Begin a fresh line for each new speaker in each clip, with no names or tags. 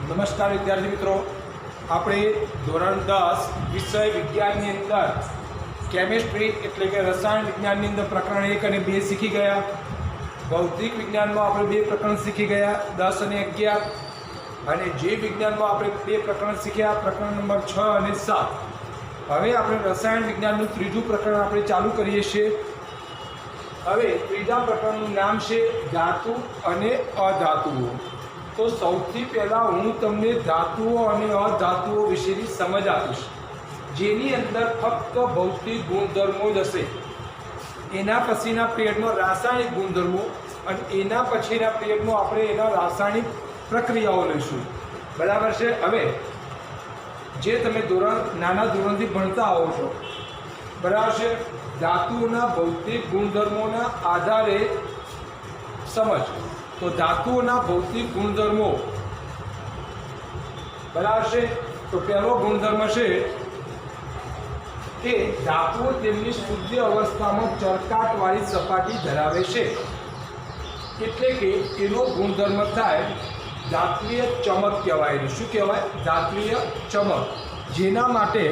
નમસ્કાર વિદ્યાર્થી મિત્રો, આપણે ધોરણ 10 વિષય વિજ્ઞાનની અંદર કેમિસ્ટ્રી એટલે કે રસાયણ વિજ્ઞાનની અંદર પ્રકરણ 1 અને 2 શીખી ગયા. ભૌતિક વિજ્ઞાનમાં આપણે 2 પ્રકરણ શીખી ગયા, 10 અને 11. અને જીવ વિજ્ઞાનમાં આપણે 2 પ્રકરણ શીખ્યા, પ્રકરણ નંબર 6 અને 7. હવે આપણે રસાયણ વિજ્ઞાનનું ત્રીજું પ્રકરણ આપણે ચાલુ કરીએ છીએ. હવે ત્રીજા પ્રકરણનું નામ છે ધાતુ અને અધાતુઓ. તો સૌથી પહેલાં હું તમને ધાતુઓ અને અધાતુઓ વિશેની સમજ આપીશ, જેની અંદર ફક્ત ભૌતિક ગુણધર્મો જ હશે. એના પછીના પીરિયડમાં રાસાયણિક ગુણધર્મો અને એના પછીના પીરિયડમાં આપણે એના રાસાયણિક પ્રક્રિયાઓ લઈશું. બરાબર છે? હવે જે તમે નાના ધોરણથી ભણતા આવો છો, બરાબર છે, ધાતુઓના ભૌતિક ગુણધર્મોના આધારે સમજ. તો ધાતુઓના ભૌતિક ગુણધર્મો, બરાબર છે. તો પહેલો ગુણધર્મ છે કે ધાતુઓ તેમની શુદ્ધ અવસ્થામાં ચળકાટવાળી સપાટી ધરાવે છે. એટલે કે એનો ગુણધર્મ થાય ધાત્વીય ચમક કહેવાય. શું કહેવાય? ધાત્વીય ચમક. જેના માટે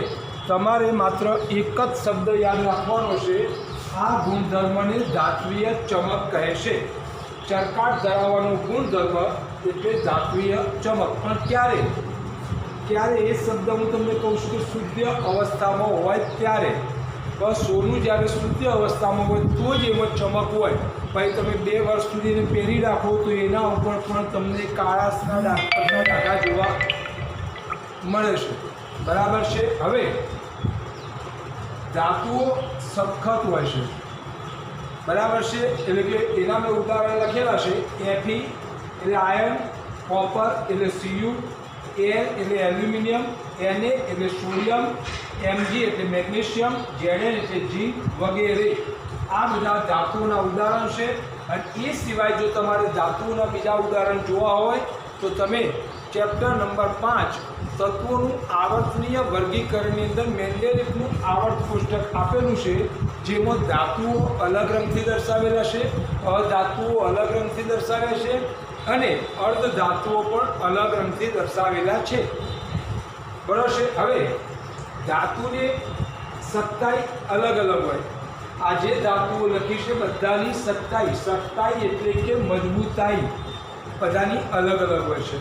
તમારે માત્ર એક જ શબ્દ યાદ રાખવાનો છે, આ ગુણધર્મને ધાત્વીય ચમક કહે છે. ચળકાટ ધરાવવાનો ગુણધર્મ એટલે ધાત્વીય ચમક. પણ ક્યારે એ શબ્દ હું તમને કહું છું કે શુદ્ધ અવસ્થામાં હોય ત્યારે. બસ સોનું જ્યારે શુદ્ધ અવસ્થામાં હોય તો જ એમાં ચમક હોય. ભાઈ તમે 2 વર્ષ સુધી એને પહેરી રાખો તો એના ઉપર પણ તમને કાળાશના ડાઘા જોવા મળે છે. બરાબર છે? હવે ધાતુઓ સખત હોય છે, બરાબર છે. એટલે કે એના મેં ઉદાહરણ લખેલા છે. Fe એટલે આયર્ન, કોપર એટલે Cu, Al એટલે એલ્યુમિનિયમ, Na એટલે સોડિયમ, Mg એટલે મેગ્નેશિયમ, Zn એટલે ઝીંક વગેરે. આ બધા ધાતુઓના ઉદાહરણ છે. અને એ સિવાય જો તમારે ધાતુઓના બીજા ઉદાહરણ જોવા હોય તો તમે ચેપ્ટર નંબર 5 તત્વોનું આવર્તનીય વર્ગીકરણની અંદર મેન્ડેલિફનું આવર્ત કોષ્ટક આપેલું છે, જેમાં ધાતુઓ અલગ રંગથી દર્શાવેલા છે, અધાતુઓ અલગ રંગથી દર્શાવ્યા છે અને અર્ધધાતુઓ પણ અલગ રંગથી દર્શાવેલા છે. બરાબર છે? હવે ધાતુની સખ્તાઈ અલગ અલગ હોય. આ જે ધાતુઓ લખી છે બધાની સખ્તાઈ એટલે કે મજબૂતાઈ બધાની અલગ અલગ હોય છે.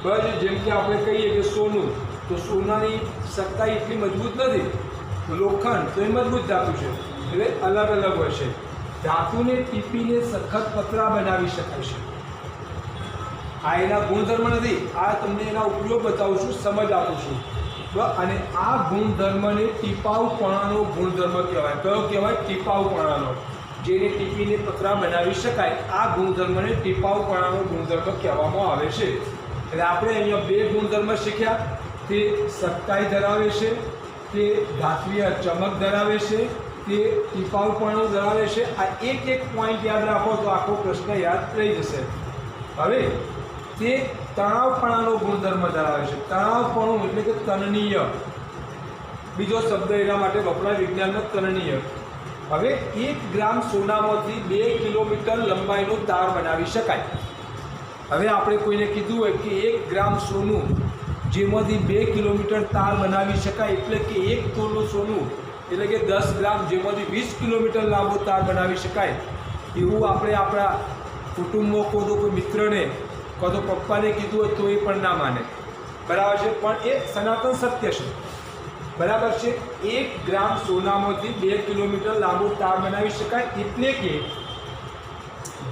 બસ જેમ કે આપણે કહીએ કે સોનું, તો સોનાની સખ્તાઈ એટલી મજબૂત નથી. લોખંડ તો એ મજબૂત ધાતુ છે, એટલે અલગ અલગ હોય છે. ધાતુને ટીપીને સખત પતરા બનાવી શકાય છે. આ એના ગુણધર્મ નથી, આ તમને એના ઉપયોગ બતાવું છું, સમજ આપું છું. અને આ ગુણધર્મને ટીપાઉપણાનો ગુણધર્મ કહેવાય. કયો કહેવાય? ટીપાઉપણાનો. જેને ટીપીને પતરા બનાવી શકાય, આ ગુણધર્મને ટીપાઉપણાનો ગુણધર્મ કહેવામાં આવે છે. એટલે આપણે અહીંયા 2 ગુણધર્મ શીખ્યા. તે સખ્તાઈ ધરાવે છે, તે ધાત્વીય ચમક ધરાવે છે, તે ટીપાઉપણું ધરાવે છે. આ એક પોઈન્ટ યાદ રાખો તો આખો પ્રશ્ન યાદ રહી જશે. હવે તે તણાવપણાનો ગુણધર્મ ધરાવે છે. તણાવપણું એટલે કે તનનીય. બીજો શબ્દ એના માટે વપરાય વિજ્ઞાનમાં, તનનીય. હવે 1 ગ્રામ સોનામાંથી 2 કિલોમીટર લંબાઈનો તાર બનાવી શકાય. હવે આપણે કોઈને કીધું હોય કે 1 ગ્રામ સોનું જેમાંથી 2 કિલોમીટર તાર બનાવી શકાય, એટલે કે 1 તોલું સોનું એટલે કે 10 ગ્રામ જેમાંથી 20 કિલોમીટર લાંબો તાર બનાવી શકાય. એવું આપણે આપણા કુટુંબમાં કોઈ મિત્રને કાં તો પપ્પાને કીધું હોય તો એ પણ ના માને. બરાબર છે? પણ એ સનાતન સત્ય છે. બરાબર છે? 1 ગ્રામ સોનામાંથી 2 કિલોમીટર લાંબો તાર બનાવી શકાય. એટલે કે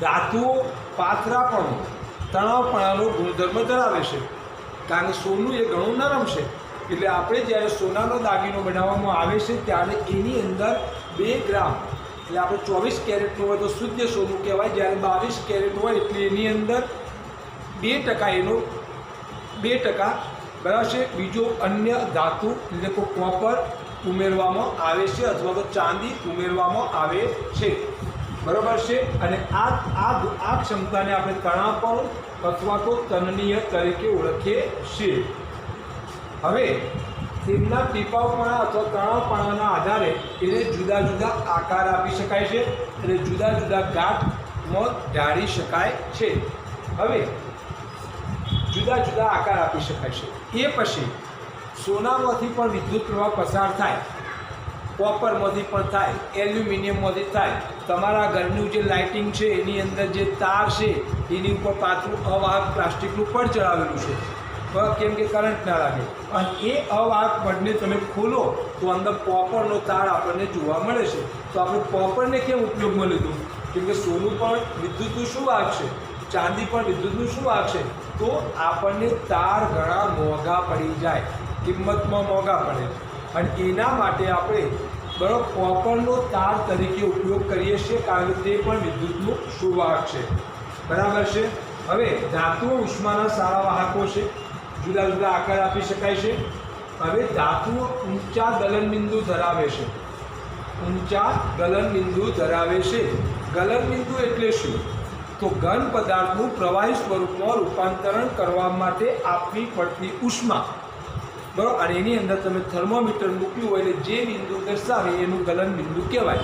ધાતુઓ પાતળાપણું, તણાવપણાનો ગુણધર્મ ધરાવે છે. કારણ કે સોનું એ ઘણું નરમ છે. એટલે આપણે જ્યારે સોનાનો દાગીનો બનાવવામાં આવે છે ત્યારે એની અંદર 2 ગ્રામ એટલે આપણે 24 કેરેટનું હોય તો શુદ્ધ સોનું કહેવાય. જ્યારે 22 કેરેટ હોય એટલે એની અંદર 2% એનો 2%, બરાબર છે, બીજો અન્ય ધાતુ એટલે કે કોપર ઉમેરવામાં આવે છે અથવા તો ચાંદી ઉમેરવામાં આવે છે. બરાબર છે? અને આ ક્ષમતાને આપણે તણાવપણું અથવા તો તનનીય તરીકે ઓળખીએ છીએ. હવે તેમના ટીપાઉપણા અથવા તણાવપણાના આધારે એને જુદા જુદા આકાર આપી શકાય છે અને જુદા જુદા ગાંઠમાં ઢાળી શકાય છે. હવે જુદા જુદા આકાર આપી શકાય છે। એ પછી સોનામાંથી પણ વિદ્યુત પ્રવાહ પસાર થાય, કોપરમાંથી પણ થાય, એલ્યુમિનિયમમાંથી થાય। તમારા ઘરનું જે લાઇટિંગ છે એની અંદર જે તાર છે એની ઉપર પાતળું અવાહક પ્લાસ્ટિકનું પડ ચડાવેલું છે, કેમ કે કરંટ ના લાગે, અને એ અવાહક પડને તમે ખોલો તો અંદર કોપરનો તાર આપણને જોવા મળે છે। તો આપણે કોપરને કેમ ઉપયોગમાં લીધું? કેમ કે સોનું પણ વિદ્યુતનું શું વાહક છે, ચાંદી પણ વિદ્યુતનું શું વાહક છે, તો આપણને તાર ઘણા મોંઘા પડી જાય, કિંમતમાં મોંઘા પડે, અને એના માટે આપણે બરાબર કોપરનો તાર તરીકે ઉપયોગ કરીએ છીએ, કારણ કે તે પણ વિદ્યુતનું સુવાહક છે। બરાબર છે। હવે ધાતુઓ ઉષ્માના સારા વાહકો છે, જુદા જુદા આકાર આપી શકાય છે। હવે ધાતુઓ ઊંચા ગલનબિંદુ ધરાવે છે, ઊંચા ગલનબિંદુ ધરાવે છે। ગલનબિંદુ એટલે શું? તો ઘન પદાર્થનું પ્રવાહી સ્વરૂપમાં રૂપાંતરણ કરવા માટે આપવી પડતી ઉષ્મા, બરાબર, અને એની અંદર તમે થર્મોમીટર મૂક્યું હોય એટલે જે બિંદુ દર્શાવે એનું ગલન બિંદુ કહેવાય।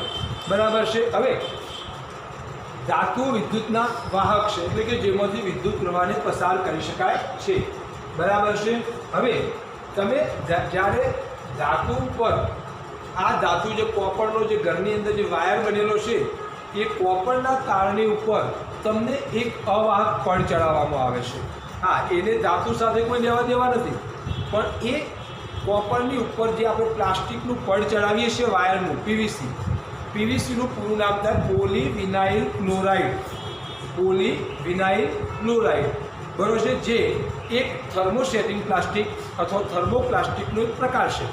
બરાબર છે। હવે ધાતુઓ વિદ્યુતના વાહક છે, એટલે કે જેમાંથી વિદ્યુત પ્રવાહને પસાર કરી શકાય છે। બરાબર છે। હવે તમે જ્યારે ધાતુ ઉપર આ ધાતુ જે કોપરનો જે ઘરની અંદર જે વાયર બનેલો છે એ કોપરના તારની ઉપર તમને એક અવાહક પડ ચડાવવામાં આવે છે। હા, એને ધાતુ સાથે કોઈ લેવા દેવા નથી, પણ એ કોપરની ઉપર જે આપણે પ્લાસ્ટિકનું પડ ચડાવીએ છીએ વાયરનું, પીવીસીનું પૂરું નામ થાય પોલીવિનાઇલ ક્લોરાઇડ, પોલીવિનાઇલ ક્લોરાઇડ, બરાબર છે, જે એક થર્મોસેટિંગ પ્લાસ્ટિક અથવા થર્મોપ્લાસ્ટિકનો એક પ્રકાર છે।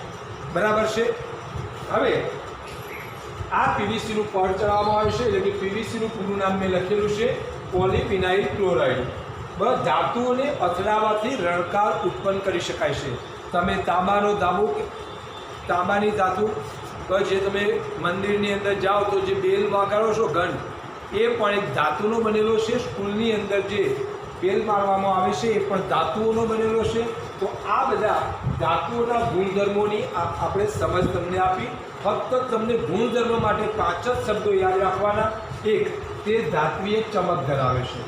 બરાબર છે। હવે આ પીવીસીનું પડ ચડાવવામાં આવે છે, એટલે કે પીવીસીનું પૂરું નામ મેં લખેલું છે પોલીવિનાઇલ ક્લોરાઇડ। બસ ધાતુઓને અથડાવાથી રણકાર ઉત્પન્ન કરી શકાય છે। તમે તાંબાની ધાતુ જે તમે મંદિરની અંદર જાઓ તો જે બેલ વગાડો છો ઘંટ, એ પણ એક ધાતુનો બનેલો છે। સ્કૂલની અંદર જે બેલ મારવામાં આવે છે એ પણ ધાતુઓનો બનેલો છે। તો આ બધા ધાતુઓના ગુણધર્મોની આપણે સમજ તમને આપી। ફક્ત તમને ગુણધર્મ માટે 5 જ શબ્દો યાદ રાખવાના। 1, તે ધાત્વીય ચમક ધરાવે છે।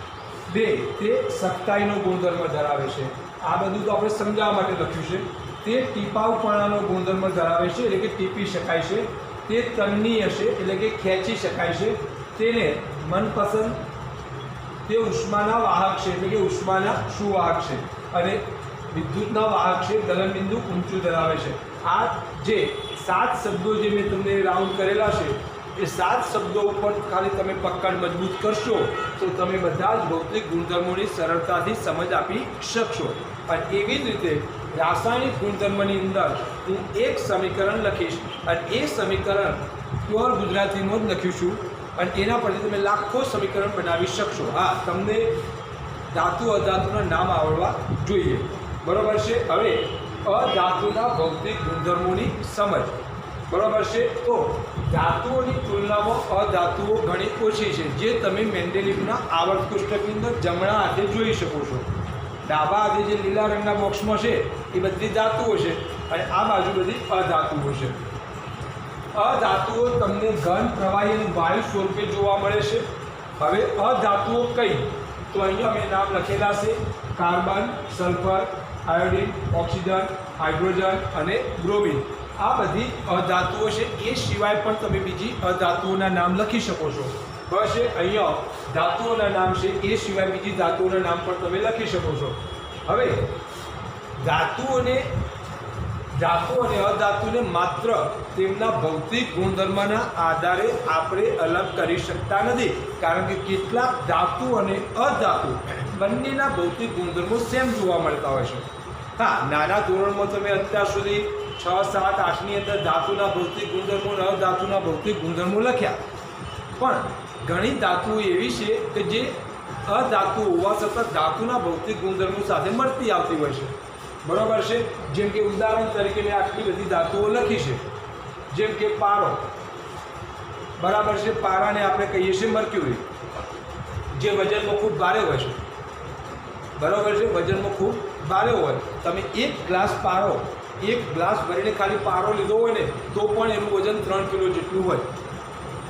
2, તે સખ્તાઈનો ગુણધર્મ ધરાવે છે। આ બધું તો આપણે સમજાવવા માટે લખ્યું છે। તે ટીપાવપણાનો ગુણધર્મ ધરાવે છે, એટલે કે ટીપી શકાય છે। તે તન્નીય છે, એટલે કે ખેંચી શકાય છે। તેને મનપસંદ, તે ઉષ્માના વાહક છે, એટલે કે ઉષ્માના સુવાહક છે, અને વિદ્યુતના વાહક છે, ગલનબિંદુ ઊંચું ધરાવે છે। આ જે 7 શબ્દો જે મેં તમને રાઉન્ડ કરેલા છે એ 7 શબ્દો ઉપર ખાલી તમે પકડ મજબૂત કરશો તો તમે બધા જ ભૌતિક ગુણધર્મોની સરળતાથી સમજ આપી શકશો। અને એવી જ રીતે રાસાયણિક ગુણધર્મની અંદર હું એક સમીકરણ લખીશ, અને એ સમીકરણ પ્યોર ગુજરાતીમાં જ લખ્યું છું, અને એના પરથી તમે લાખો સમીકરણ બનાવી શકશો। હા, તમને ધાતુ અધાતુના નામ આવડવા જોઈએ। બરાબર છે। હવે અધાતુના ભૌતિક ગુણધર્મોની સમજ, બરાબર છે। તો ધાતુઓની તુલનામાં અધાતુઓ ઘણી ઓછી છે, જે તમે મેન્ડેલિવના આવર્ત કોષ્ટકની અંદર જમણા હાથે જોઈ શકો છો। ડાબા હાથે જે લીલા રંગના બોક્સમાં છે એ બધી ધાતુઓ છે, અને આ બાજુ બધી અધાતુઓ છે। અધાતુઓ તમને ઘન, પ્રવાહી અને વાયુ સ્વરૂપે જોવા મળે છે। હવે અધાતુઓ કઈ? તો અહીંયા મેં નામ લખેલા છે: carbon, sulphur, iodine, oxygen, hydrogen અને બ્રોમિન। આ બધી અધાતુઓ છે। એ સિવાય પણ તમે બીજી અધાતુઓના નામ લખી શકો છો। બસ અહીંયા ધાતુઓના નામ છે, એ સિવાય બીજી ધાતુઓના નામ પણ તમે લખી શકો છો। હવે ધાતુ અને અધાતુને માત્ર તેમના ભૌતિક ગુણધર્મના આધારે આપણે અલગ કરી શકતા નથી, કારણ કે કેટલાક ધાતુ અને અધાતુ બંનેના ભૌતિક ગુણધર્મો સેમ જોવા મળતા હોય છે। હા, નાના ધોરણમાં તમે અત્યાર સુધી 6, 7, 8ની અંદર ધાતુના ભૌતિક ગુણધર્મો અને અધાતુના ભૌતિક ગુણધર્મો લખ્યા, પણ ઘણી ધાતુઓ એવી છે કે જે અધાતુ હોવા છતાં ધાતુના ભૌતિક ગુણધર્મો સાથે મળતી આવતી હોય છે। બરાબર છે। જેમ કે ઉદાહરણ તરીકે મેં આટલી બધી ધાતુઓ લખી છે, જેમ કે પારો, બરાબર છે, પારાને આપણે કહીએ છીએ મર્ક્યુરી, જે વજનમાં ખૂબ ભારે હોય છે। બરાબર છે, વજનમાં ખૂબ ભારે હોય। તમે એક ગ્લાસ ભરીને ખાલી પારો લીધો હોય ને તો પણ એનું વજન 3 કિલો જેટલું હોય।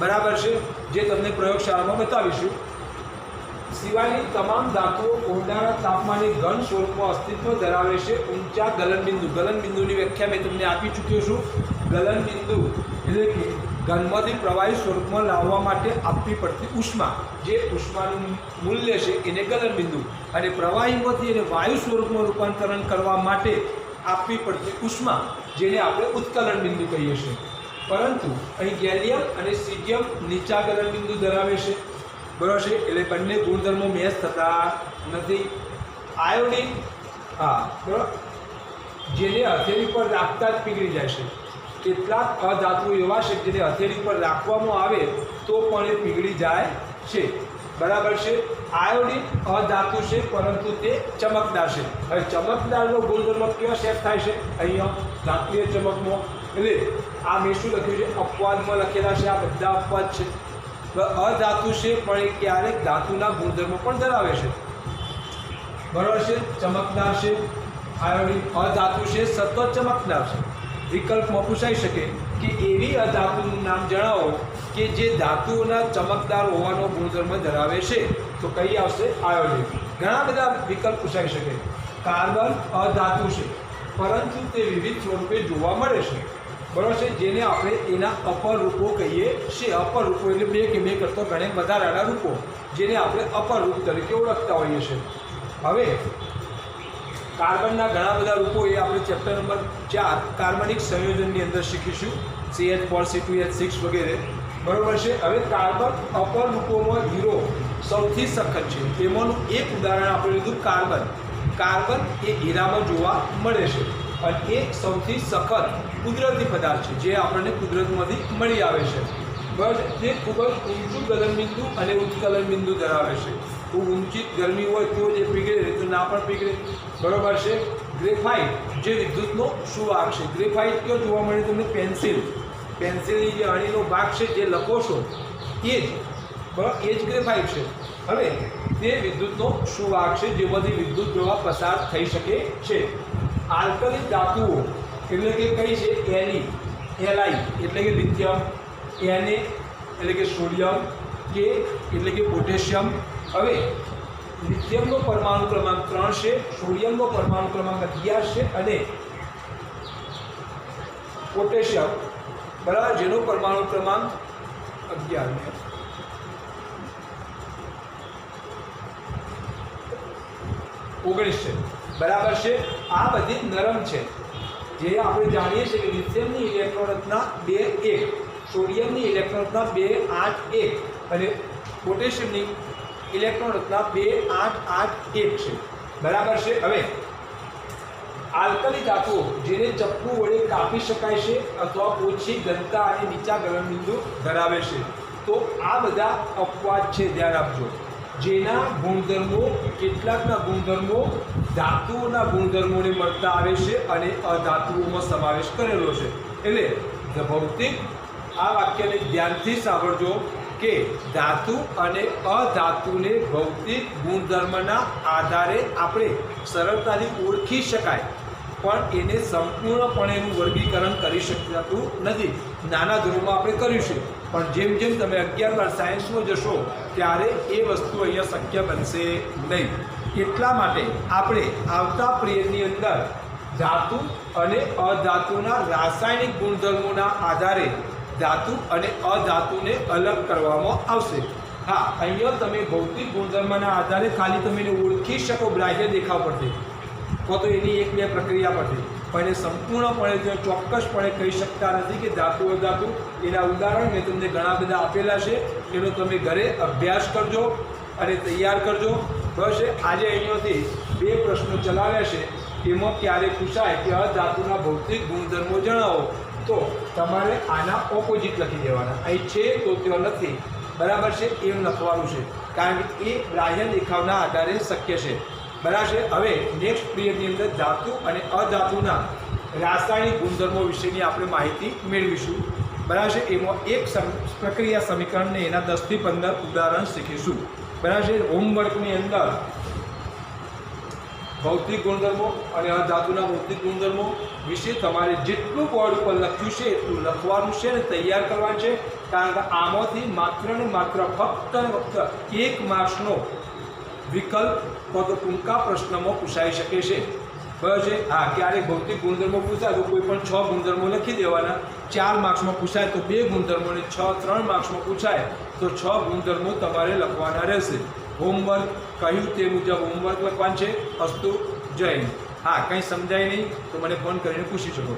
બરાબર છે, જે તમને પ્રયોગશાળામાં બતાવીશું। સિવાયની તમામ ધાતુઓ ઊંડાના તાપમાને ઘન સ્વરૂપમાં અસ્તિત્વ ધરાવે છે. ઊંચા ગલનબિંદુ, ગલનબિંદુની વ્યાખ્યા મેં તમને આપી ચૂક્યો છું. ગલનબિંદુ એટલે કે ઘનમાંથી પ્રવાહી સ્વરૂપમાં લાવવા માટે આપવી પડતી ઉષ્મા, જે ઉષ્માનું મૂલ્ય છે એને ગલનબિંદુ, અને પ્રવાહીમાંથી એને વાયુ સ્વરૂપમાં રૂપાંતરણ કરવા માટે આપવી પડતી ઉષ્મા, જેને આપણે ઉત્કલન બિંદુ કહીએ છીએ. પરંતુ અહીં ગેલિયમ અને સીઝિયમ નીચા ગલનબિંદુ ધરાવે છે, બરાબર છે. એટલે બંને ગુણધર્મો મેચ થતા નથી. આયોડિન, બરાબર, જેને હથેળી પર રાખતા જ પીગળી જાય છે. કેટલાક અધાતુઓ એવા છે જેને હથેળી પર રાખવામાં આવે તો પણ એ પીગળી જાય છે, બરાબર છે. આયોડિન અધાતુ છે પરંતુ તે ચમકદાર છે. હવે ચમકદારનો ગુણધર્મ કેવા સેટ થાય છે? અહીંયા ધાતુએ ચમકમાં, એટલે આ મેં શું લખ્યું છે? અપવાદમાં લખેલા છે. આ બધા અપવાદ છે. અધાતુ છે પણ એ ક્યારેક ધાતુના ગુણધર્મો પણ ધરાવે છે, બરાબર છે. ચમકદાર છે આયોડિન, અધાતુ છે સતત ચમકદાર છે. વિકલ્પમાં પૂછાઈ શકે કે એવી અધાતુનું નામ જણાવો કે જે ધાતુઓના ચમકદાર હોવાનો ગુણધર્મ ધરાવે છે, તો કઈ આવશે? આયોડિન. ઘણા બધા વિકલ્પ પૂછાઈ શકે. કાર્બન અધાતુ છે પરંતુ તે વિવિધ સ્વરૂપે જોવા મળે છે, બરાબર છે, જેને આપણે એના અપર રૂપો કહીએ છીએ. અપર રૂપો એટલે બે કે બે કરતાં ઘણા વધારાના રૂપો, જેને આપણે અપર રૂપ તરીકે ઓળખતા હોઈએ છીએ. હવે કાર્બનના ઘણા બધા રૂપો એ આપણે ચેપ્ટર નંબર 4 કાર્બનિક સંયોજનની અંદર શીખીશું, CH4, C2H6 વગેરે, બરાબર છે. હવે કાર્બન અપર રૂપોમાં હીરો સૌથી સખત છે. તેમાંનું એક ઉદાહરણ આપણે લીધું કાર્બન. કાર્બન એ હીરામાં જોવા મળે છે અને એ સૌથી સખત કુદરતી પદાર્થ છે, જે આપણને કુદરતમાંથી મળી આવે છે, બસ. તે ખૂબ જ ઊંચું ગલનબિંદુ અને ઉત્કલન બિંદુ ધરાવે છે. ખૂબ ઊંચી ગરમી હોય તો જે પીગળે, તો ના પણ પીગળે, બરાબર છે. ગ્રેફાઇટ જે વિદ્યુતનો સુવાહક છે. ગ્રેફાઇટ કયો જોવા મળે તમને? પેન્સિલની જે અણીનો ભાગ છે જે લખો છો એ જ, બરાબર, એ જ ગ્રેફાઇટ છે. હવે તે વિદ્યુતનો સુવાહક છે, જેમાંથી વિદ્યુત પ્રવાહ પસાર થઈ શકે છે. આલ્કલી ધાતુઓ એટલે કે કઈ છે? Li એટલે કે લિથિયમ, Na એટલે કે સોડિયમ, K એટલે કે પોટેશિયમ. હવે લિથિયમનો પરમાણુ ક્રમાંક 3 છે, સોડિયમનો પરમાણુ ક્રમાંક 11 છે અને પોટેશિયમ, બરાબર, જેનો પરમાણુ ક્રમાંક 11 19 છે, બરાબર છે. આ બધી નરમ છે. જે આપણે જાણીએ છીએ કે લિથિયમની ઇલેક્ટ્રોન રચના 2 1, સોડિયમની ઇલેક્ટ્રોન રચના 2 8 1 અને પોટેશિયમની ઇલેક્ટ્રોન રચના 2 8 8 1 છે, બરાબર છે. હવે આલ્કલી ધાતુઓ જેને ચપ્પુ વડે કાપી શકાય છે અથવા ઓછી ઘનતા અને નીચા ગલનબિંદુ ધરાવે છે, તો આ બધા અપવાદ છે, ધ્યાન આપજો. જેના ગુણધર્મો, કેટલાકના ગુણધર્મો ધાતુઓના ગુણધર્મોને મળતા આવે છે અને અધાતુઓમાં સમાવેશ કરેલો છે. એટલે ભૌતિક, આ વાક્યને ધ્યાનથી સાંભળજો કે ધાતુ અને અધાતુને ભૌતિક ગુણધર્મના આધારે આપણે સરળતાથી ઓળખી શકાય, પણ એને સંપૂર્ણપણે એનું વર્ગીકરણ કરી શકાતું નથી. નાના ધોરણમાં આપણે કર્યું છે, પણ જેમ જેમ તમે 11 સાયન્સમાં જશો ત્યારે એ વસ્તુ અહીંયા શક્ય બનશે નહીં. એટલા માટે આપણે આવતા પિરિયડની અંદર ધાતુ અને અધાતુના રાસાયણિક ગુણધર્મોના આધારે ધાતુ અને અધાતુને અલગ કરવામાં આવશે. હા, અહીંયા તમે ભૌતિક ગુણધર્મના આધારે ખાલી તમે એને ઓળખી શકો બાહ્ય દેખાવ પરથી, તો એની એક બે પ્રક્રિયા પરથી, પણ એ સંપૂર્ણપણે તમે ચોક્કસપણે કહી શકતા નથી કે ધાતુ અધાતુ. એના ઉદાહરણ મેં તમને ઘણા બધા આપેલા છે, એનો તમે ઘરે અભ્યાસ કરજો અને તૈયાર કરજો, બસ. આજે અહીંયાથી 2 પ્રશ્નો ચલાવ્યા છે, એમાં ક્યારે પૂછાય કે અધાતુના ભૌતિક ગુણધર્મો જણાવો, તો તમારે આના ઓપોઝિટ લખી દેવાના. અહીં છે તો ત્યાં નથી, બરાબર છે, એમ લખવાનું છે, કારણ કે એ બાહ્ય દેખાવના આધારે શક્ય છે, બરાબર છે. હવે નેક્સ્ટ પિરિયડની અંદર ધાતુ અને અધાતુના રાસાયણિક ગુણધર્મો વિશેની આપણે માહિતી મેળવીશું, બરાબર છે. એમાં એક પ્રક્રિયા સમીકરણને એના 10 થી 15 ઉદાહરણ શીખીશું, બરાબર છે. હોમવર્કની અંદર ભૌતિક ગુણધર્મો અને અધાતુના ભૌતિક ગુણધર્મો વિશે તમારે જેટલું બોર્ડ ઉપર લખ્યું છે એટલું લખવાનું છે અને તૈયાર કરવાનું છે, કારણ કે આમાંથી માત્ર ને માત્ર ફક્ત 1 માર્ક્સનો વિકલ્પ તો ટૂંકા પ્રશ્નમાં પૂછાઈ શકે છે. બરાબર છે. હા, ક્યારેક ભૌતિક ગુણધર્મો પૂછાય તો કોઈ પણ 6 ગુણધર્મો લખી દેવાના. 4 માર્ક્સમાં પૂછાય તો 2 ગુણધર્મો અને 3 માર્ક્સમાં પૂછાય તો 6 ગુણધર્મો તમારે લખવાના રહેશે. હોમવર્ક કહ્યું તે મુજબ હોમવર્ક લખવાનું છે. અસ્તુ, જય હિન્દ. હા, કંઈ સમજાય નહીં તો મને ફોન કરીને પૂછી શકો.